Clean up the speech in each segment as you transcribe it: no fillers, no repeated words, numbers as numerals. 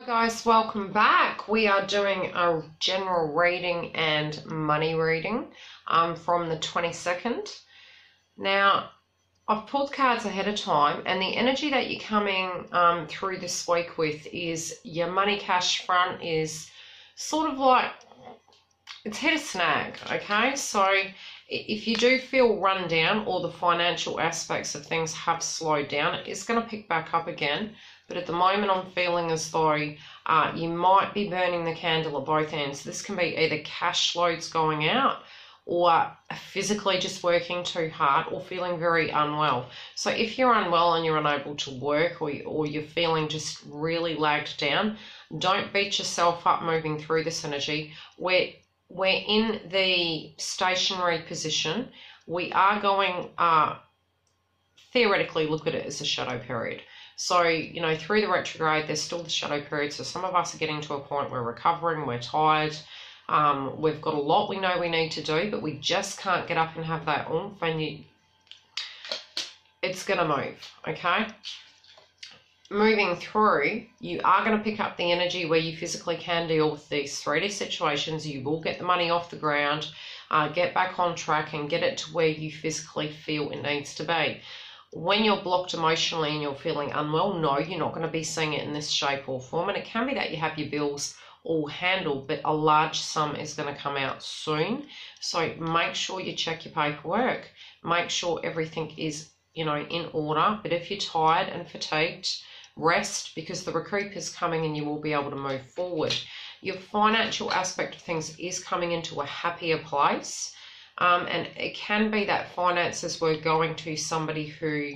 Guys, welcome back. We are doing a general reading and money reading from the 22nd. Now, I've pulled cards ahead of time, and the energy that you're coming through this week with is your money cash front is sort of like it's hit a snag, okay? So if you do feel run down or the financial aspects of things have slowed down, it's going to pick back up again. But at the moment, I'm feeling as though you might be burning the candle at both ends. This can be either cash loads going out or physically just working too hard or feeling very unwell. So if you're unwell and you're unable to work or you're feeling just really lagged down, don't beat yourself up moving through this energy. We're in the stationary position. We are going, theoretically, look at it as a shadow period. So, you know, through the retrograde, there's still the shadow period. So some of us are getting to a point where we're recovering, we're tired. We've got a lot we know we need to do, but we just can't get up and have that oomph, and it's going to move, okay? Moving through, you are going to pick up the energy where you physically can deal with these 3D situations. You will get the money off the ground, get back on track and get it to where you physically feel it needs to be. When you're blocked emotionally and you're feeling unwell, no, you're not going to be seeing it in this shape or form. And it can be that you have your bills all handled, but a large sum is going to come out soon. So make sure you check your paperwork. Make sure everything is, you know, in order. But if you're tired and fatigued, rest, because the recoup is coming and you will be able to move forward. Your financial aspect of things is coming into a happier place. And it can be that finances were going to somebody who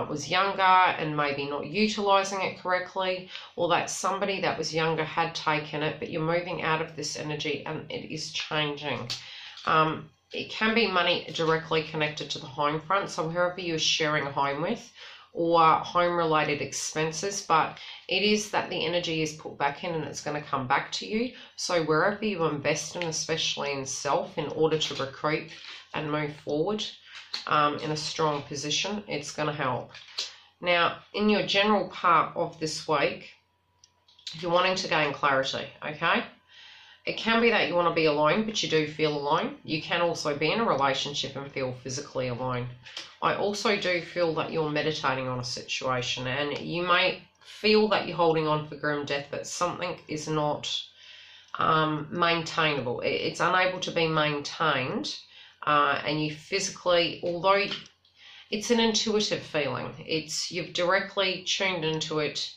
was younger and maybe not utilising it correctly, or that somebody that was younger had taken it, but you're moving out of this energy and it is changing. It can be money directly connected to the home front, so whoever you're sharing a home with, or home-related expenses, but it is that the energy is put back in and it's going to come back to you. So wherever you invest in, especially in self, in order to recoup and move forward in a strong position, it's going to help. Now, in your general part of this week, you're wanting to gain clarity, okay? It can be that you want to be alone, but you do feel alone. You can also be in a relationship and feel physically alone. I also do feel that you're meditating on a situation, and you may feel that you're holding on for grim death, but something is not maintainable. It's unable to be maintained, and you physically, although it's an intuitive feeling, you've directly tuned into it.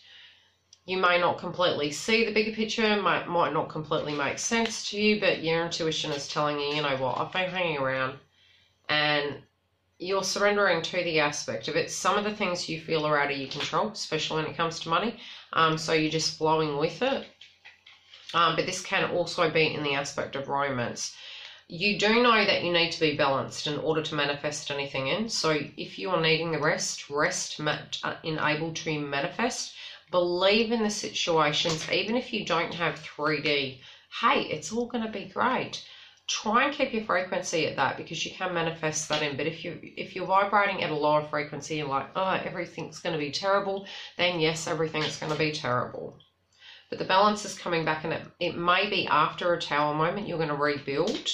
You may not completely see the bigger picture, might not completely make sense to you, but your intuition is telling you, you know what, I've been hanging around, and you're surrendering to the aspect of it. Some of the things you feel are out of your control, especially when it comes to money, so you're just flowing with it. But this can also be in the aspect of romance. You do know that you need to be balanced in order to manifest anything in. So if you are needing the rest in able to manifest. Believe in the situations, even if you don't have 3D. Hey, it's all going to be great. Try and keep your frequency at that, because you can manifest that in. But if you're vibrating at a lower frequency and like, oh, everything's going to be terrible, then yes, everything's going to be terrible. But the balance is coming back, and it may be after a tower moment you're going to rebuild.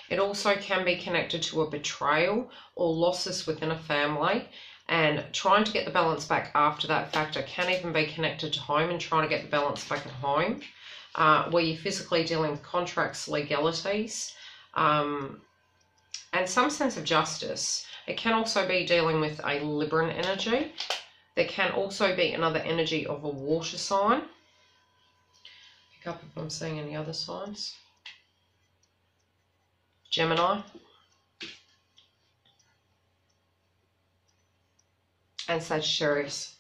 It also can be connected to a betrayal or losses within a family. And trying to get the balance back after that factor can even be connected to home and trying to get the balance back at home, where you're physically dealing with contracts, legalities, and some sense of justice. It can also be dealing with a Libran energy. There can also be another energy of a water sign. Pick up if I'm seeing any other signs. Gemini. And Sagittarius.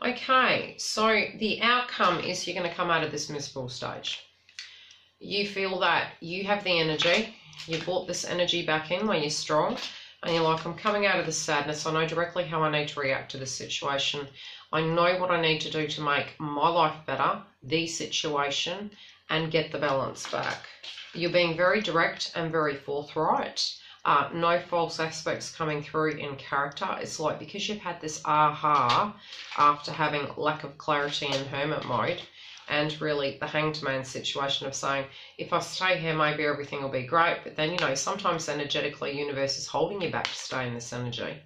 Okay, so the outcome is you're going to come out of this miserable stage. You feel that you have the energy, you brought this energy back in where you're strong, and you're like, I'm coming out of the sadness. I know directly how I need to react to this situation. I know what I need to do to make my life better, the situation, and get the balance back. You're being very direct and very forthright. No false aspects coming through in character. It's like because you've had this aha after having lack of clarity in hermit mode, and really the Hanged Man situation of saying, if I stay here, maybe everything will be great. But then, you know, sometimes energetically, universe is holding you back to stay in this energy.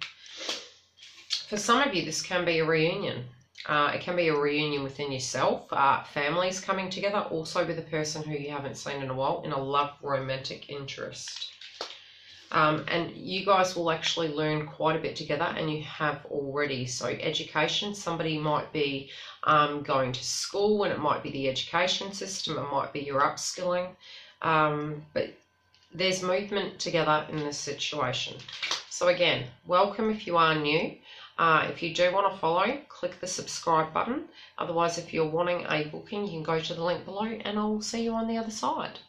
For some of you, this can be a reunion. It can be a reunion within yourself, families coming together, also with a person who you haven't seen in a while, in a love romantic interest. And you guys will actually learn quite a bit together, and you have already. So education, somebody might be going to school, and it might be the education system, it might be your upskilling, but there's movement together in this situation. So again, welcome if you are new. If you do want to follow, click the subscribe button. Otherwise, if you're wanting a booking, you can go to the link below, and I'll see you on the other side.